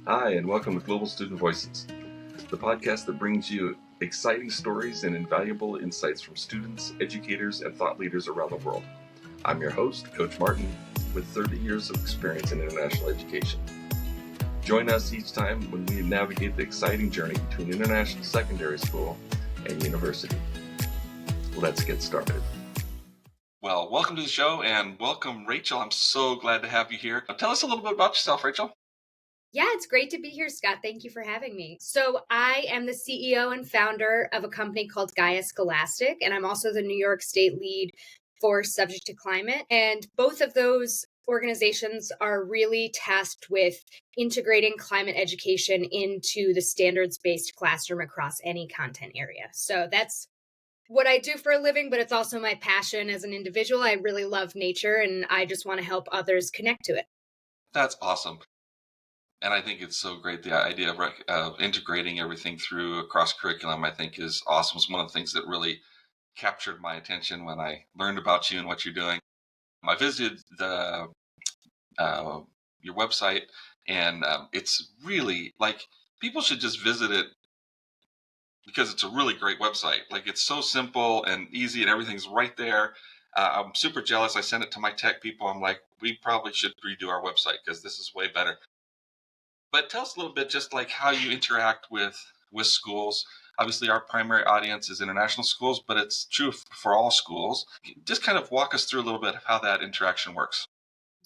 Hi, and welcome to Global Student Voices, the podcast that brings you exciting stories and invaluable insights from students, educators, and thought leaders around the world. I'm your host, Coach Martin, with 30 years of experience in international education. Join us each time when we navigate the exciting journey between international secondary school and university. Let's get started. Well, welcome to the show, and welcome, Rachel. I'm so glad to have you here. Tell us a little bit about yourself, Rachel. Yeah, it's great to be here, Scott. Thank you for having me. So I am the CEO and founder of a company called Gaia Scholastic, and I'm also the New York State lead for SubjectToClimate. And both of those organizations are really tasked with integrating climate education into the standards-based classroom across any content area. So that's what I do for a living, but it's also my passion as an individual. I really love nature, and I just want to help others connect to it. That's awesome. And I think it's so great. The idea of integrating everything through across curriculum, I think, is awesome. It's one of the things that really captured my attention when I learned about you and what you're doing. I visited your website, and it's really like people should just visit it because it's a really great website. Like, it's so simple and easy, and everything's right there. I'm super jealous. I sent it to my tech people. I'm like, we probably should redo our website because this is way better. But tell us a little bit just like how you interact with schools. Obviously, our primary audience is international schools, but it's true for all schools. Just kind of walk us through a little bit of how that interaction works.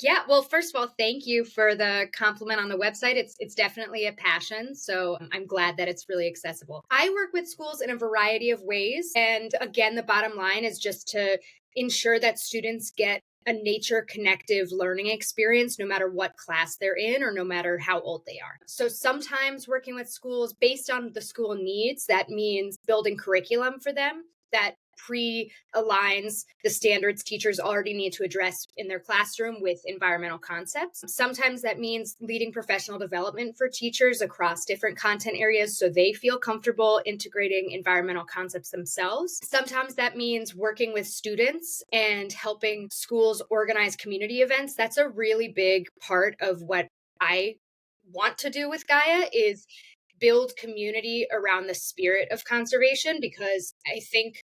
Yeah, well, first of all, thank you for the compliment on the website. It's definitely a passion, so I'm glad that it's really accessible. I work with schools in a variety of ways, and again, the bottom line is just to ensure that students get a nature connective learning experience no matter what class they're in or no matter how old they are. So sometimes working with schools based on the school needs, that means building curriculum for them that pre-aligns the standards teachers already need to address in their classroom with environmental concepts. Sometimes that means leading professional development for teachers across different content areas so they feel comfortable integrating environmental concepts themselves. Sometimes that means working with students and helping schools organize community events. That's a really big part of what I want to do with Gaia is build community around the spirit of conservation, because I think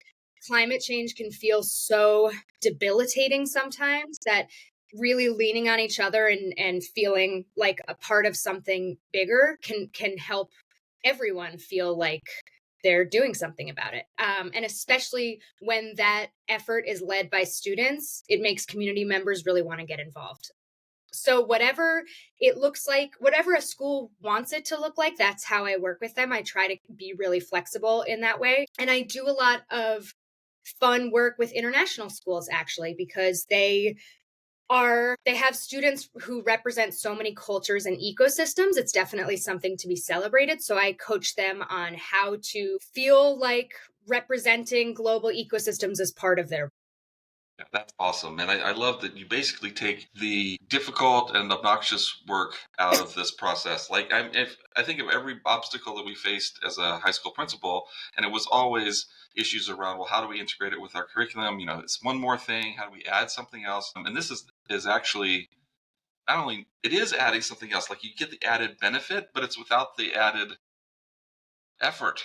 climate change can feel so debilitating sometimes that really leaning on each other and feeling like a part of something bigger can help everyone feel like they're doing something about it. And especially when that effort is led by students, it makes community members really want to get involved. So whatever it looks like, whatever a school wants it to look like, that's how I work with them. I try to be really flexible in that way. And I do a lot of fun work with international schools, actually, because they have students who represent so many cultures and ecosystems. It's definitely something to be celebrated. So I coach them on how to feel like representing global ecosystems as part of their. Yeah, that's awesome. And I love that you basically take the difficult and obnoxious work out of this process. Like, I think of every obstacle that we faced as a high school principal, and it was always issues around, well, how do we integrate it with our curriculum? You know, it's one more thing. How do we add something else? And this is actually not only, it is adding something else, like you get the added benefit, but it's without the added effort.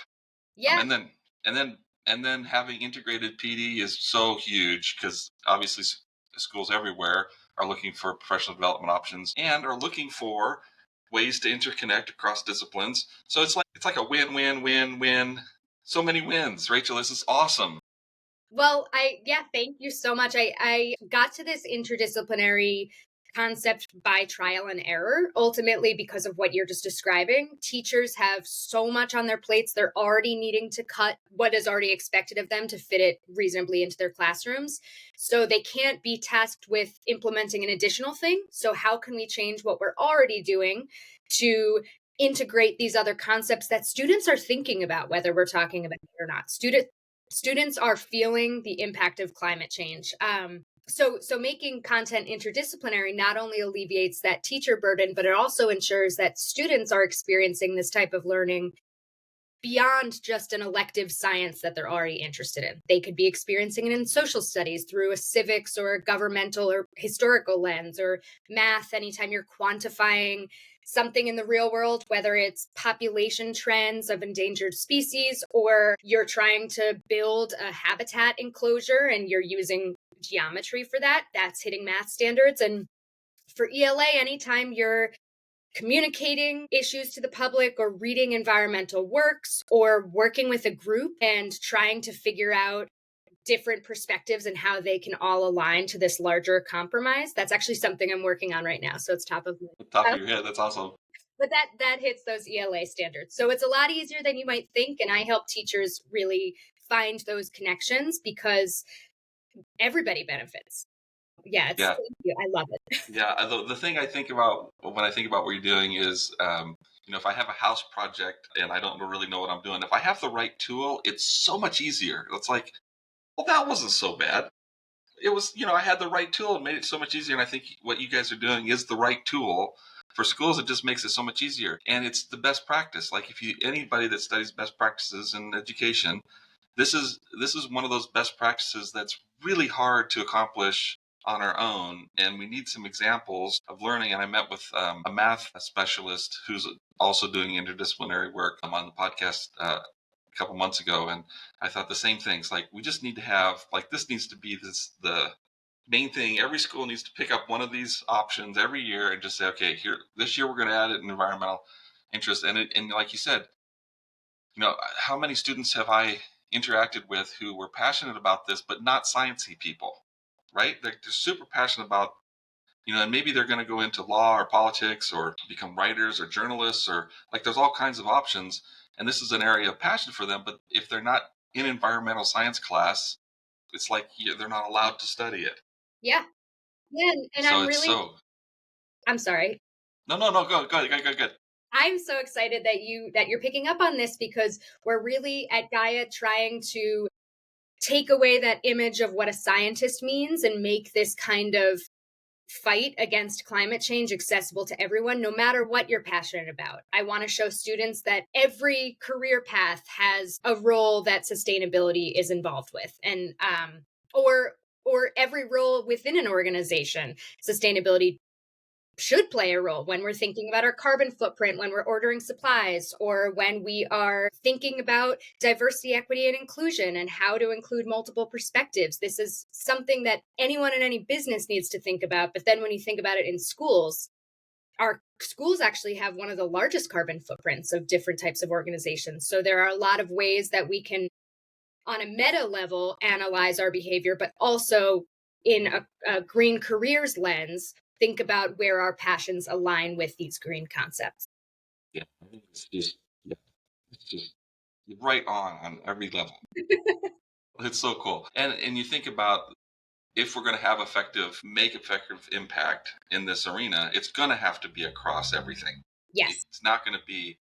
Yeah. And then and then and then having integrated PD is so huge because obviously schools everywhere are looking for professional development options and are looking for ways to interconnect across disciplines. So it's like a win-win-win-win. So many wins. Rachel, this is awesome. Well, thank you so much. I got to this interdisciplinary concept by trial and error, ultimately because of what you're just describing. Teachers have so much on their plates. They're already needing to cut what is already expected of them to fit it reasonably into their classrooms. So they can't be tasked with implementing an additional thing. So how can we change what we're already doing to integrate these other concepts that students are thinking about, whether we're talking about it or not? Students are feeling the impact of climate change. So making content interdisciplinary not only alleviates that teacher burden, but it also ensures that students are experiencing this type of learning beyond just an elective science that they're already interested in. They could be experiencing it in social studies through a civics or a governmental or historical lens, or math anytime you're quantifying something in the real world, whether it's population trends of endangered species, or you're trying to build a habitat enclosure and you're using geometry for that. That's hitting math standards. And for ELA, anytime you're communicating issues to the public or reading environmental works or working with a group and trying to figure out different perspectives and how they can all align to this larger compromise. That's actually something I'm working on right now. So it's top of your head. That's awesome. But that hits those ELA standards. So it's a lot easier than you might think. And I help teachers really find those connections because everybody benefits. Yeah, thank you. I love it. Yeah, the thing I think about when I think about what you're doing is, if I have a house project and I don't really know what I'm doing, if I have the right tool, it's so much easier. It's like, well, that wasn't so bad. It was, I had the right tool and made it so much easier. And I think what you guys are doing is the right tool for schools. It just makes it so much easier. And it's the best practice. Like anybody that studies best practices in education, this is one of those best practices that's really hard to accomplish on our own, and we need some examples of learning. And I met with a math specialist who's also doing interdisciplinary work on the podcast a couple months ago, and I thought the same things. Like, we just need to have, like, this needs to be the main thing. Every school needs to pick up one of these options every year and just say, okay, here, this year we're going to add it in environmental interest. And like you said, how many students have I interacted with who were passionate about this, but not sciencey people, right? They're super passionate about, and maybe they're going to go into law or politics or become writers or journalists, or like, there's all kinds of options. And this is an area of passion for them. But if they're not in environmental science class, it's like they're not allowed to study it. Yeah. Yeah. And So I'm sorry. No, go. I'm so excited that you're picking up on this, because we're really at Gaia trying to take away that image of what a scientist means and make this kind of fight against climate change accessible to everyone, no matter what you're passionate about. I want to show students that every career path has a role that sustainability is involved with, and or every role within an organization, sustainability should play a role when we're thinking about our carbon footprint, when we're ordering supplies, or when we are thinking about diversity, equity, and inclusion and how to include multiple perspectives. This is something that anyone in any business needs to think about. But then when you think about it in schools, our schools actually have one of the largest carbon footprints of different types of organizations. So there are a lot of ways that we can, on a meta level, analyze our behavior, but also in a green careers lens, think about where our passions align with these green concepts. Yeah, I think it's just right on every level. It's so cool. And you think about, if we're going to have effective impact in this arena, it's going to have to be across everything. Yes. It's not going to be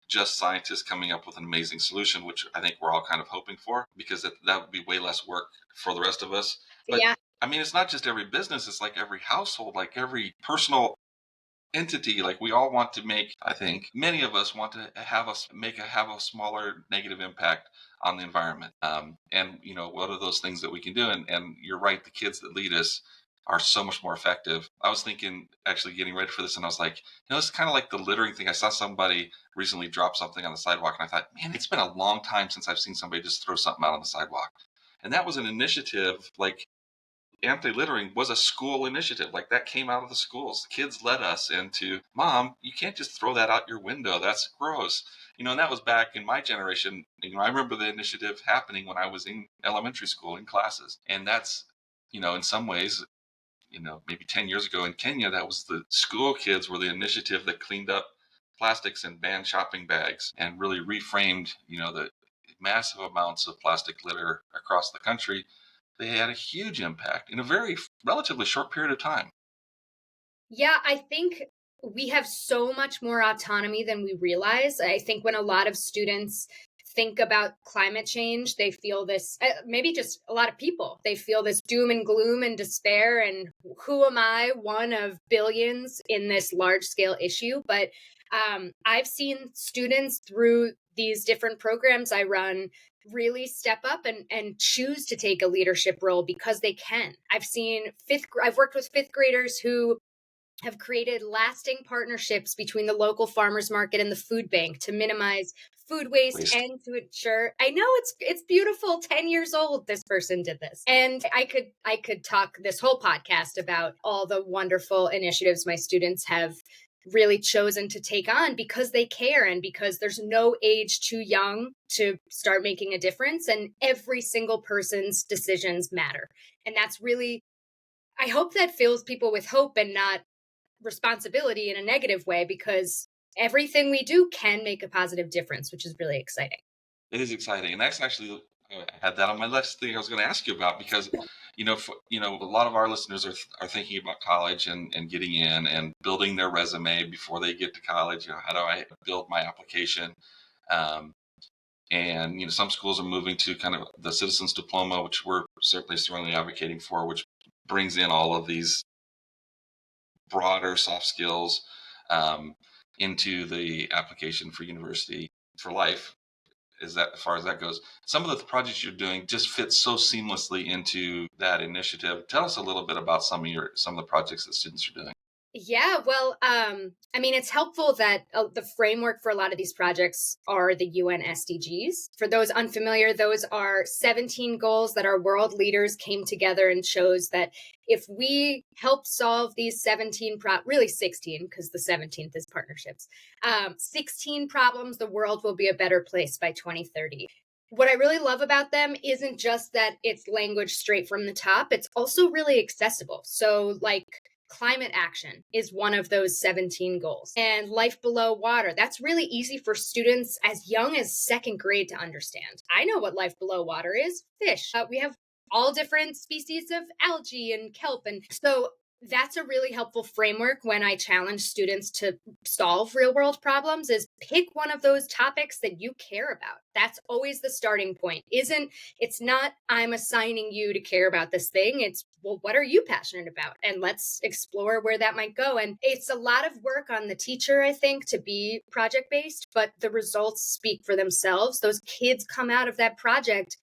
just scientists coming up with an amazing solution, which I think we're all kind of hoping for, because that would be way less work for the rest of us. But yeah. I mean, it's not just every business, it's like every household, like every personal entity. Like, we all want to make, I think many of us want to have a smaller negative impact on the environment. And what are those things that we can do? And you're right, the kids that lead us are so much more effective. I was thinking, actually getting ready for this, and I was like, it's kind of like the littering thing. I saw somebody recently drop something on the sidewalk, and I thought, man, it's been a long time since I've seen somebody just throw something out on the sidewalk. And that was an initiative. Like, anti-littering was a school initiative. Like, that came out of the schools. Kids led us into, Mom, you can't just throw that out your window. That's gross. And that was back in my generation. I remember the initiative happening when I was in elementary school in classes. And that's, in some ways, maybe 10 years ago in Kenya, that was the school kids were the initiative that cleaned up plastics and banned shopping bags and really reframed, the massive amounts of plastic litter across the country. They had a huge impact in a very relatively short period of time. Yeah, I think we have so much more autonomy than we realize. I think when a lot of students think about climate change, they feel this, maybe just a lot of people, they feel this doom and gloom and despair. And who am I, one of billions in this large scale issue? But I've seen students through these different programs I run really step up and choose to take a leadership role because they can. I've worked with fifth graders who have created lasting partnerships between the local farmers market and the food bank to minimize food waste and to ensure. I know it's beautiful. 10 years old this person did this. And I could talk this whole podcast about all the wonderful initiatives my students have really chosen to take on because they care and because there's no age too young to start making a difference, and every single person's decisions matter. And that's really, I hope that fills people with hope and not responsibility in a negative way, because everything we do can make a positive difference, which is really exciting. It is exciting, and that's actually I had that on my list thing I was going to ask you about because a lot of our listeners are thinking about college and getting in and building their resume before they get to college. How do I build my application? And some schools are moving to kind of the citizens diploma, which we're certainly strongly advocating for, which brings in all of these broader soft skills into the application for university for life. Is that as far as that goes? Some of the projects you're doing just fit so seamlessly into that initiative. Tell us a little bit about some of the projects that students are doing. Yeah, well, it's helpful that the framework for a lot of these projects are the UN SDGs. For those unfamiliar, those are 17 goals that our world leaders came together and chose that if we help solve these 17, really 16, because the 17th is partnerships, 16 problems, the world will be a better place by 2030. What I really love about them isn't just that it's language straight from the top, it's also really accessible. So, like, climate action is one of those 17 goals. And life below water, that's really easy for students as young as second grade to understand. I know what life below water is: fish. We have all different species of algae and kelp. And so that's a really helpful framework when I challenge students to solve real world problems, is pick one of those topics that you care about. That's always the starting point. It's not I'm assigning you to care about this thing. It's, well, what are you passionate about? And let's explore where that might go. And it's a lot of work on the teacher, I think, to be project based, but the results speak for themselves. Those kids come out of that project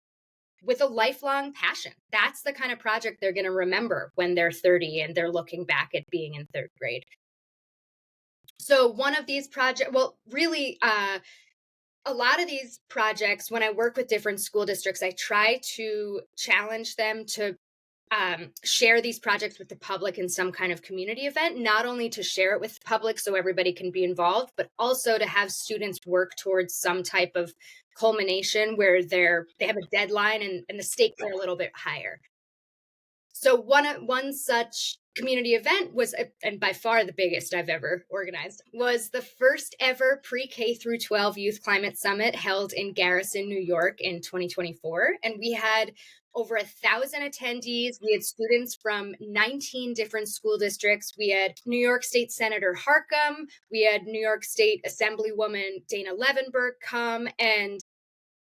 with a lifelong passion. That's the kind of project they're going to remember when they're 30 and they're looking back at being in third grade. So one of these projects, a lot of these projects, when I work with different school districts, I try to challenge them to share these projects with the public in some kind of community event, not only to share it with the public so everybody can be involved, but also to have students work towards some type of culmination where they have a deadline and the stakes are a little bit higher. So one such community event was, and by far the biggest I've ever organized, was the first ever pre-K through 12 Youth Climate Summit held in Garrison, New York in 2024. And we had over 1,000 attendees. We had students from 19 different school districts. We had New York State Senator Harckham. We had New York State Assemblywoman Dana Levenberg come, and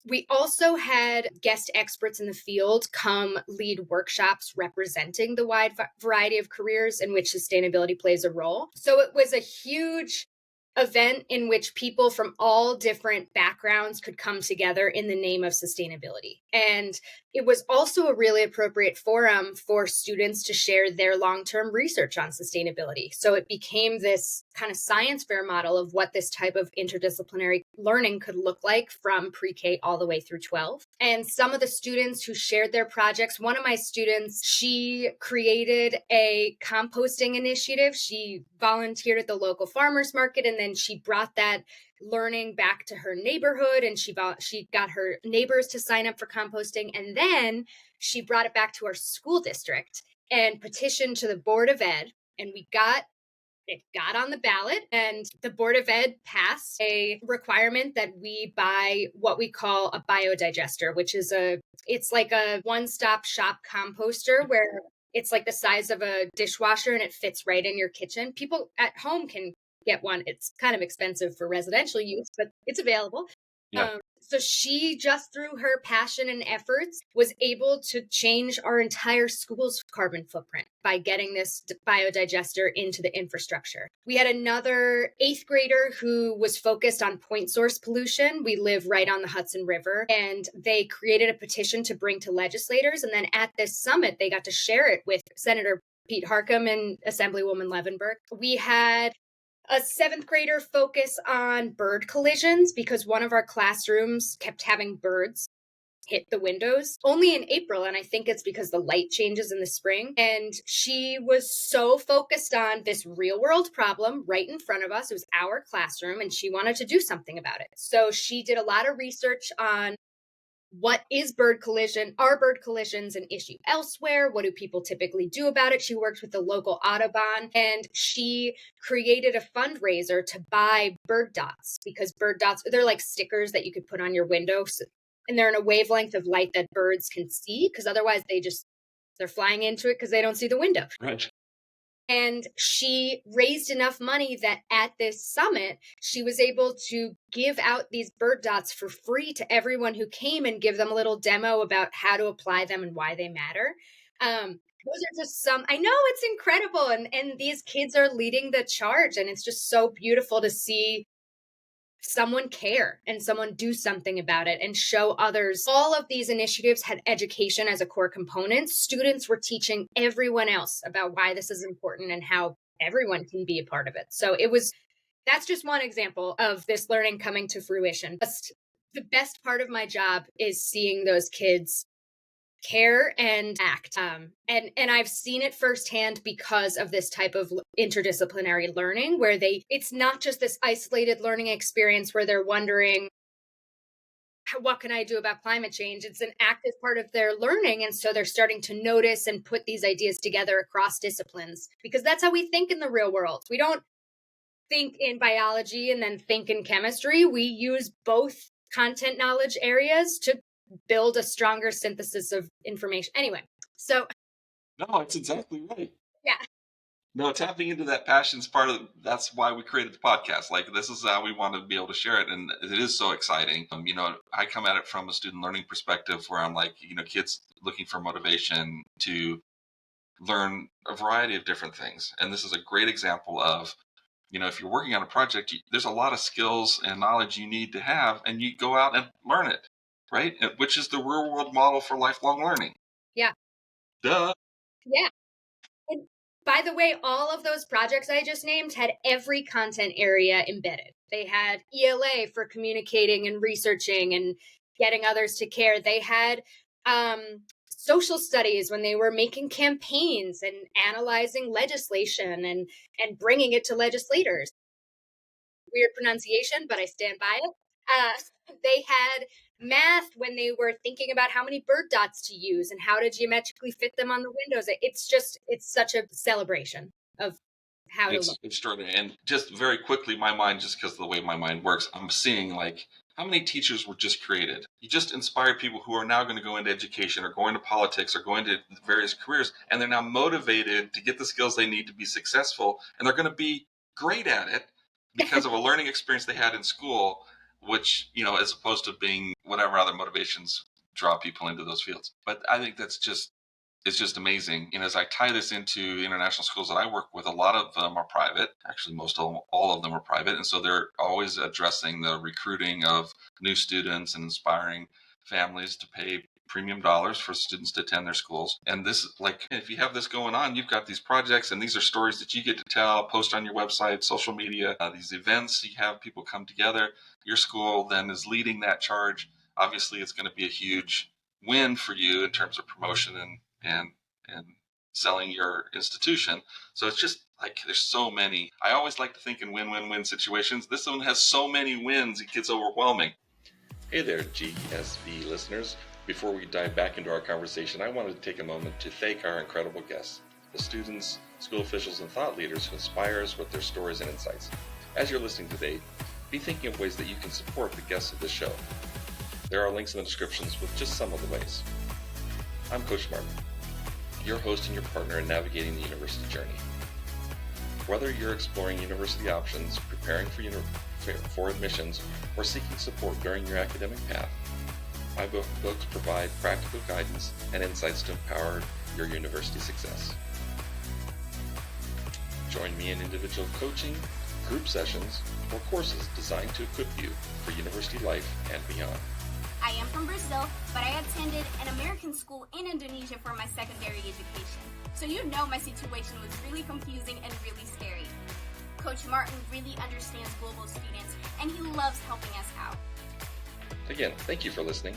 we also had guest experts in the field come lead workshops representing the wide variety of careers in which sustainability plays a role. So it was a huge event in which people from all different backgrounds could come together in the name of sustainability. And it was also a really appropriate forum for students to share their long-term research on sustainability. So it became this kind of science fair model of what this type of interdisciplinary learning could look like from pre-K all the way through 12. And some of the students who shared their projects, one of my students, she created a composting initiative. She volunteered at the local farmers market, and then she brought that learning back to her neighborhood, and she got her neighbors to sign up for composting, and then she brought it back to our school district and petitioned to the Board of Ed, and it got on the ballot, and the Board of Ed passed a requirement that we buy what we call a biodigester, which is it's like a one-stop shop composter where it's like the size of a dishwasher and it fits right in your kitchen. People at home can get one. It's kind of expensive for residential use, but it's available. Yeah. So she, just through her passion and efforts, was able to change our entire school's carbon footprint by getting this biodigester into the infrastructure. We had another 8th grader who was focused on point source pollution. We live right on the Hudson River, and they created a petition to bring to legislators. And then at this summit, they got to share it with Senator Pete Harcum and Assemblywoman Levenberg. We had a 7th grader focus on bird collisions because one of our classrooms kept having birds hit the windows only in April. And I think it's because the light changes in the spring. And she was so focused on this real world problem right in front of us. It was our classroom, and she wanted to do something about it. So she did a lot of research on what is bird collision? Are bird collisions an issue elsewhere? What do people typically do about it? She worked with the local Audubon, and she created a fundraiser to buy bird dots, because bird dots, they're like stickers that you could put on your window, and they're in a wavelength of light that birds can see, because otherwise they're flying into it because they don't see the window. Right. And she raised enough money that at this summit, she was able to give out these bird dots for free to everyone who came, and give them a little demo about how to apply them and why they matter. Those are just some, I know it's incredible. And these kids are leading the charge. And it's just so beautiful to see someone care and someone do something about it and show others. All of these initiatives had education as a core component. Students were teaching everyone else about why this is important and how everyone can be a part of it. So that's just one example of this learning coming to fruition. The best part of my job is seeing those kids care and act. And I've seen it firsthand because of this type of interdisciplinary learning, where it's not just this isolated learning experience where they're wondering, what can I do about climate change? It's an active part of their learning. And so they're starting to notice and put these ideas together across disciplines, because that's how we think in the real world. We don't think in biology and then think in chemistry. We use both content knowledge areas to build a stronger synthesis of information. Anyway, so. No, it's exactly right. Yeah. No, tapping into that passion is that's why we created the podcast. Like, this is how we want to be able to share it. And it is so exciting. I come at it from a student learning perspective, where I'm like, kids looking for motivation to learn a variety of different things. And this is a great example of, if you're working on a project, there's a lot of skills and knowledge you need to have, and you go out and learn it, right? Which is the real world model for lifelong learning. Yeah. Duh. Yeah. And by the way, all of those projects I just named had every content area embedded. They had ELA for communicating and researching and getting others to care. They had social studies when they were making campaigns and analyzing legislation and bringing it to legislators. Weird pronunciation, but I stand by it. They had math when they were thinking about how many bird dots to use and how to geometrically fit them on the windows. It's such a celebration of how to look. It's extraordinary. And just very quickly, my mind, just because of the way my mind works, I'm seeing like how many teachers were just created. You just inspired people who are now going to go into education or going to politics or going to various careers, and they're now motivated to get the skills they need to be successful, and they're going to be great at it because of a learning experience they had in school, which, as opposed to being whatever other motivations draw people into those fields. But I think it's just amazing. As I tie this into international schools that I work with, a lot of them are private. Actually, all of them are private. And so they're always addressing the recruiting of new students and inspiring families to pay premium dollars for students to attend their schools. And this, like, if you have this going on, you've got these projects, and these are stories that you get to tell, post on your website, social media, these events, you have people come together. Your school then is leading that charge. Obviously, it's going to be a huge win for you in terms of promotion and selling your institution. So it's just like, there's so many. I always like to think in win-win-win situations. This one has so many wins, it gets overwhelming. Hey there, GSV listeners. Before we dive back into our conversation, I wanted to take a moment to thank our incredible guests, the students, school officials, and thought leaders who inspire us with their stories and insights. As you're listening today, be thinking of ways that you can support the guests of this show. There are links in the descriptions with just some of the ways. I'm Coach Martin, your host and your partner in navigating the university journey. Whether you're exploring university options, preparing for admissions, or seeking support during your academic path, my books provide practical guidance and insights to empower your university success. Join me in individual coaching, group sessions, or courses designed to equip you for university life and beyond. I am from Brazil, but I attended an American school in Indonesia for my secondary education. So you know my situation was really confusing and really scary. Coach Martin really understands global students, and he loves helping us out. Again, thank you for listening.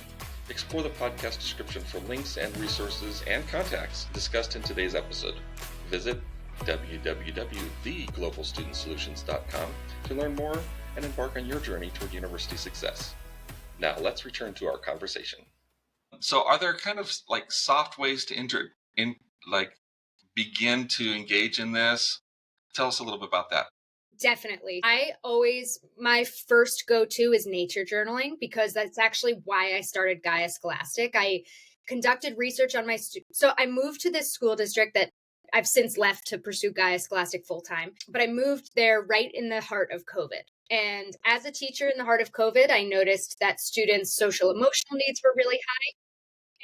Explore the podcast description for links and resources and contacts discussed in today's episode. Visit www.theglobalstudentsolutions.com to learn more and embark on your journey toward university success. Now, let's return to our conversation. So, are there kind of like soft ways to begin to engage in this? Tell us a little bit about that. Definitely. My first go-to is nature journaling, because that's actually why I started Gaia Scholastic. I conducted research on so I moved to this school district that I've since left to pursue Gaia Scholastic full-time, but I moved there right in the heart of COVID. And as a teacher in the heart of COVID, I noticed that students' social emotional needs were really high,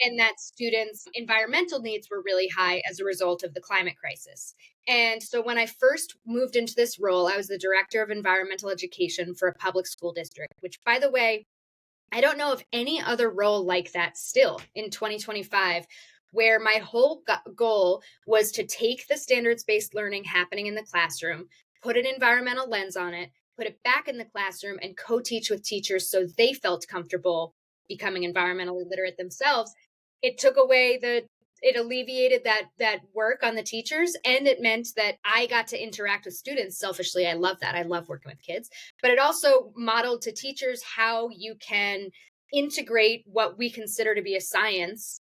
and that students' environmental needs were really high as a result of the climate crisis. And so when I first moved into this role, I was the director of environmental education for a public school district, which, by the way, I don't know of any other role like that still in 2025, where my whole goal was to take the standards-based learning happening in the classroom, put an environmental lens on it, put it back in the classroom, and co-teach with teachers so they felt comfortable becoming environmentally literate themselves. It alleviated that work on the teachers, and it meant that I got to interact with students. Selfishly, I love that. I love working with kids, but it also modeled to teachers how you can integrate what we consider to be a science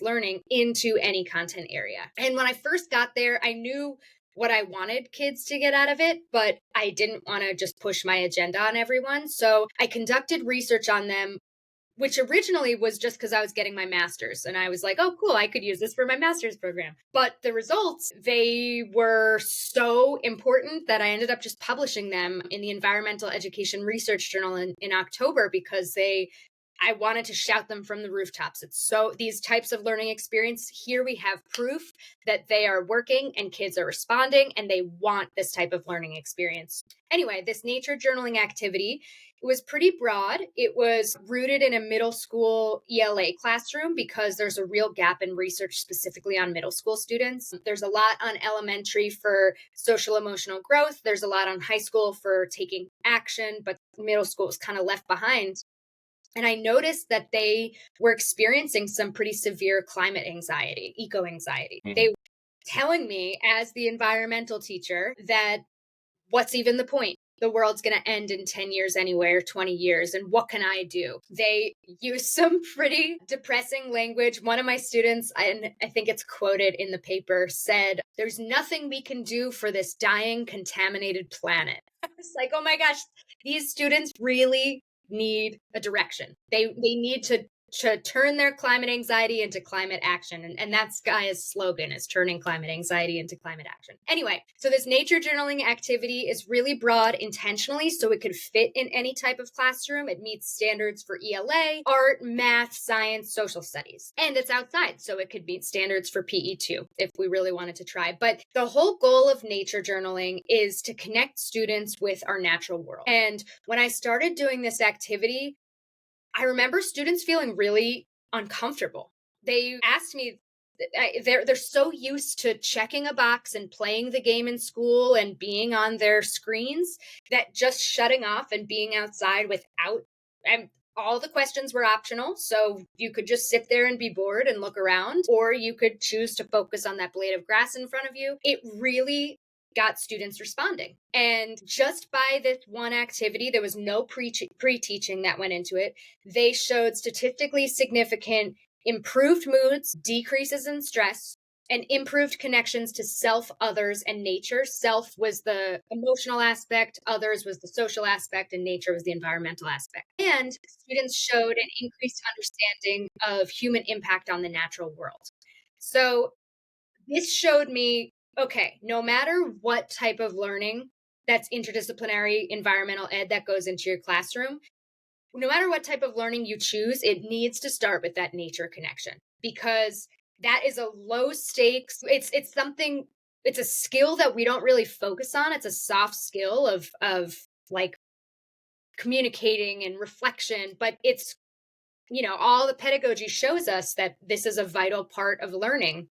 learning into any content area. And when I first got there, I knew what I wanted kids to get out of it, but I didn't want to just push my agenda on everyone. So I conducted research on them, which originally was just because I was getting my master's, and I was like, oh, cool, I could use this for my master's program. But the results, they were so important that I ended up just publishing them in the Environmental Education Research Journal in October, because I wanted to shout them from the rooftops. These types of learning experience, here we have proof that they are working and kids are responding and they want this type of learning experience. Anyway, this nature journaling activity, it was pretty broad. It was rooted in a middle school ELA classroom, because there's a real gap in research specifically on middle school students. There's a lot on elementary for social emotional growth. There's a lot on high school for taking action, but middle school was kind of left behind. And I noticed that they were experiencing some pretty severe climate anxiety, eco anxiety. Mm-hmm. They were telling me, as the environmental teacher, that what's even the point? The world's going to end in 10 years anyway, or 20 years. And what can I do? They use some pretty depressing language. One of my students, and I think it's quoted in the paper, said, "There's nothing we can do for this dying, contaminated planet." I was like, oh my gosh, these students really need a direction. They need to turn their climate anxiety into climate action. And that's Gaia's slogan, is turning climate anxiety into climate action. Anyway, so this nature journaling activity is really broad intentionally, so it could fit in any type of classroom. It meets standards for ELA, art, math, science, social studies. And it's outside, so it could meet standards for PE too, if we really wanted to try. But the whole goal of nature journaling is to connect students with our natural world. And when I started doing this activity, I remember students feeling really uncomfortable. They asked me, they're so used to checking a box and playing the game in school and being on their screens, that just shutting off and being outside and all the questions were optional. So you could just sit there and be bored and look around, or you could choose to focus on that blade of grass in front of you. It really got students responding. And just by this one activity, there was no pre-teaching that went into it. They showed statistically significant improved moods, decreases in stress, and improved connections to self, others, and nature. Self was the emotional aspect, others was the social aspect, and nature was the environmental aspect. And students showed an increased understanding of human impact on the natural world. So this showed me Okay, no matter what type of learning that's interdisciplinary environmental ed that goes into your classroom, no matter what type of learning you choose, it needs to start with that nature connection, because that is a low stakes. It's something. It's a skill that we don't really focus on. It's a soft skill of like communicating and reflection, but it's, all the pedagogy shows us that this is a vital part of learning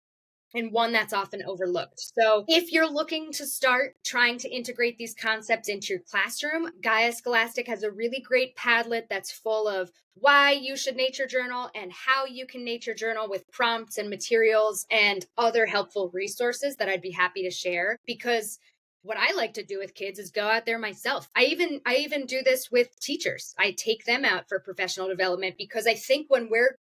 and one that's often overlooked. So, if you're looking to start trying to integrate these concepts into your classroom, Gaia Scholastic has a really great Padlet that's full of why you should nature journal and how you can nature journal, with prompts and materials and other helpful resources that I'd be happy to share. Because what I like to do with kids is go out there myself. I even do this with teachers. I take them out for professional development, because I think when we're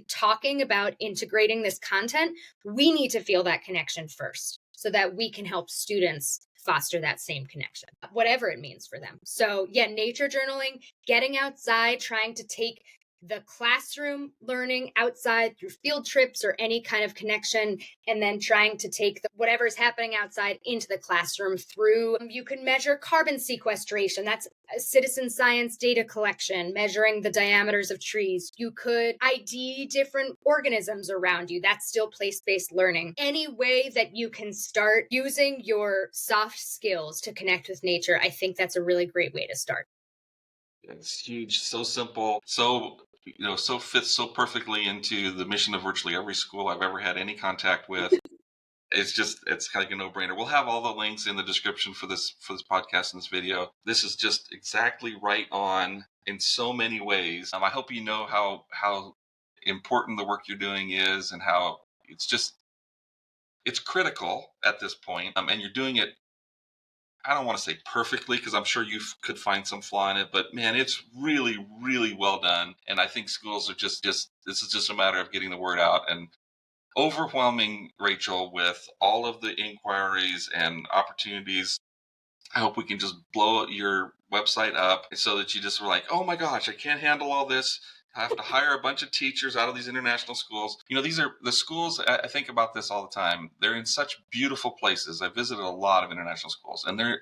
talking about integrating this content, we need to feel that connection first so that we can help students foster that same connection, whatever it means for them. So, yeah, nature journaling, getting outside, trying to take the classroom learning outside through field trips or any kind of connection, and then trying to take whatever's happening outside into the classroom through, you can measure carbon sequestration. That's citizen science data collection, measuring the diameters of trees. You could ID different organisms around you. That's still place-based learning. Any way that you can start using your soft skills to connect with nature, I think that's a really great way to start. It's huge, so simple, so fits so perfectly into the mission of virtually every school I've ever had any contact with. It's kind of a no-brainer. We'll have all the links in the description for this podcast and this video. This is just exactly right on in so many ways. I hope you know how important the work you're doing is, and how it's critical at this point. And you're doing it, I don't want to say perfectly, because I'm sure you could find some flaw in it, but man, it's really, really well done. And I think schools are just this is just a matter of getting the word out. And overwhelming, Rachel, with all of the inquiries and opportunities. I hope we can just blow your website up so that you just were like, oh my gosh, I can't handle all this. I have to hire a bunch of teachers out of these international schools. These are the schools. I think about this all the time. They're in such beautiful places. I visited a lot of international schools, and they're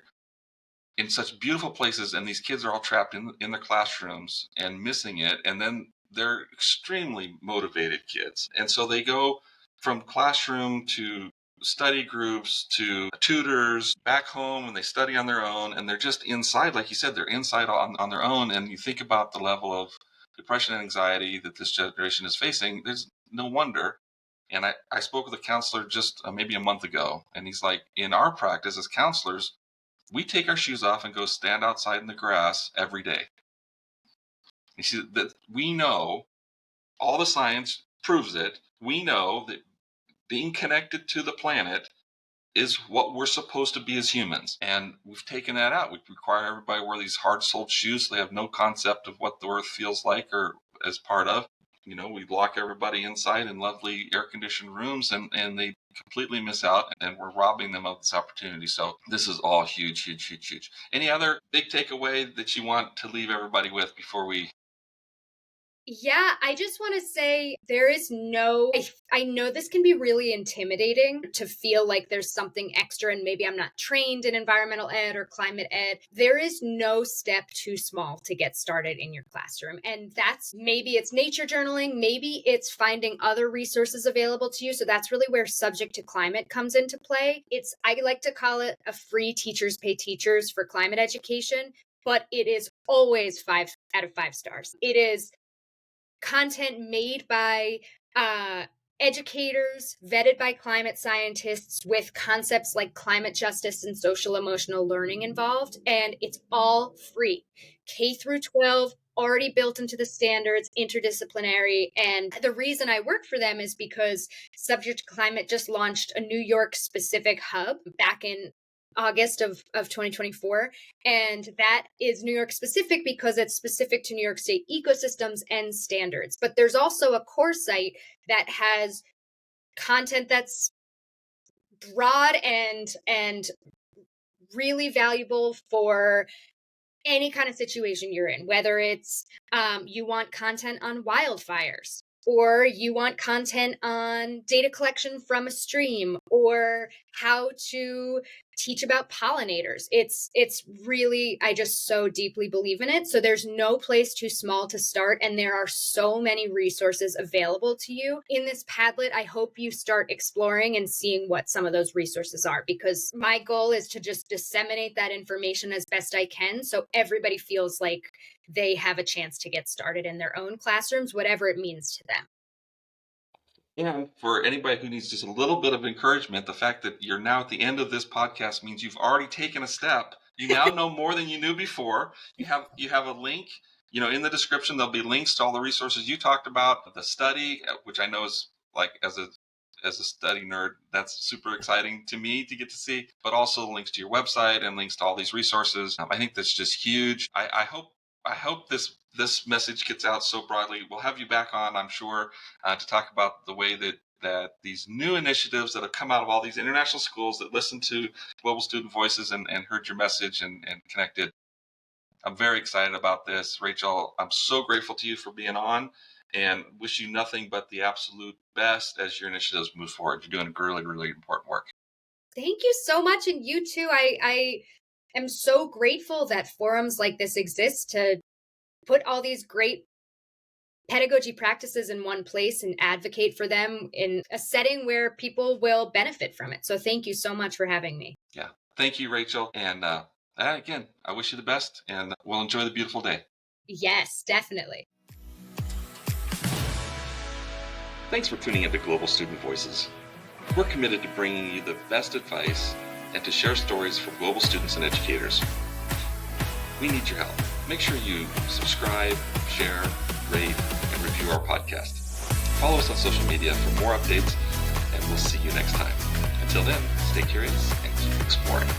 in such beautiful places, and these kids are all trapped in their classrooms and missing it. And then they're extremely motivated kids. And so they go from classroom to study groups to tutors back home, and they study on their own, and they're just inside, like you said, they're inside on their own. And you think about the level of depression and anxiety that this generation is facing. There's no wonder. And I spoke with a counselor just maybe a month ago, and he's like, in our practice as counselors, we take our shoes off and go stand outside in the grass every day. You see, that we know, all the science proves it. We know that being connected to the planet is what we're supposed to be as humans. And we've taken that out. We require everybody to wear these hard-soled shoes so they have no concept of what the earth feels like or as part of. We lock everybody inside in lovely air-conditioned rooms, and they completely miss out, and we're robbing them of this opportunity. So this is all huge, huge, huge, huge. Any other big takeaway that you want to leave everybody with before we? Yeah, I just want to say there is I know this can be really intimidating to feel like there's something extra and maybe I'm not trained in environmental ed or climate ed. There is no step too small to get started in your classroom. And maybe it's nature journaling, maybe it's finding other resources available to you. So that's really where SubjectToClimate comes into play. I like to call it a free teachers pay teachers for climate education, but it is always 5 out of 5 stars. It is content made by educators, vetted by climate scientists, with concepts like climate justice and social emotional learning involved. And it's all free. K through 12, already built into the standards, interdisciplinary. And the reason I work for them is because SubjectToClimate just launched a New York specific hub back in August of 2024. And that is New York specific because it's specific to New York State ecosystems and standards. But there's also a core site that has content that's broad and really valuable for any kind of situation you're in, whether it's you want content on wildfires. or you want content on data collection from a stream, or how to teach about pollinators. It's really, I just so deeply believe in it. So there's no place too small to start. And there are so many resources available to you in this Padlet. I hope you start exploring and seeing what some of those resources are, because my goal is to just disseminate that information as best I can, so everybody feels like they have a chance to get started in their own classrooms, whatever it means to them. And for anybody who needs just a little bit of encouragement, the fact that you're now at the end of this podcast means you've already taken a step. You now know more than you knew before. You have a link, in the description. There'll be links to all the resources you talked about, the study, which I know is like, as a study nerd, that's super exciting to me to get to see, but also links to your website and links to all these resources. I think that's just huge. I hope this message gets out so broadly. We'll have you back on, I'm sure, to talk about the way that these new initiatives that have come out of all these international schools that listen to Global Student Voices and heard your message and connected. I'm very excited about this. Rachel, I'm so grateful to you for being on, and wish you nothing but the absolute best as your initiatives move forward. You're doing really, really important work. Thank you so much. And you too. I am so grateful that forums like this exist to put all these great pedagogy practices in one place and advocate for them in a setting where people will benefit from it. So thank you so much for having me. Yeah. Thank you, Rachel. And again, I wish you the best, and we'll enjoy the beautiful day. Yes, definitely. Thanks for tuning into Global Student Voices. We're committed to bringing you the best advice and to share stories from global students and educators. We need your help. Make sure you subscribe, share, rate, and review our podcast. Follow us on social media for more updates, and we'll see you next time. Until then, stay curious and keep exploring.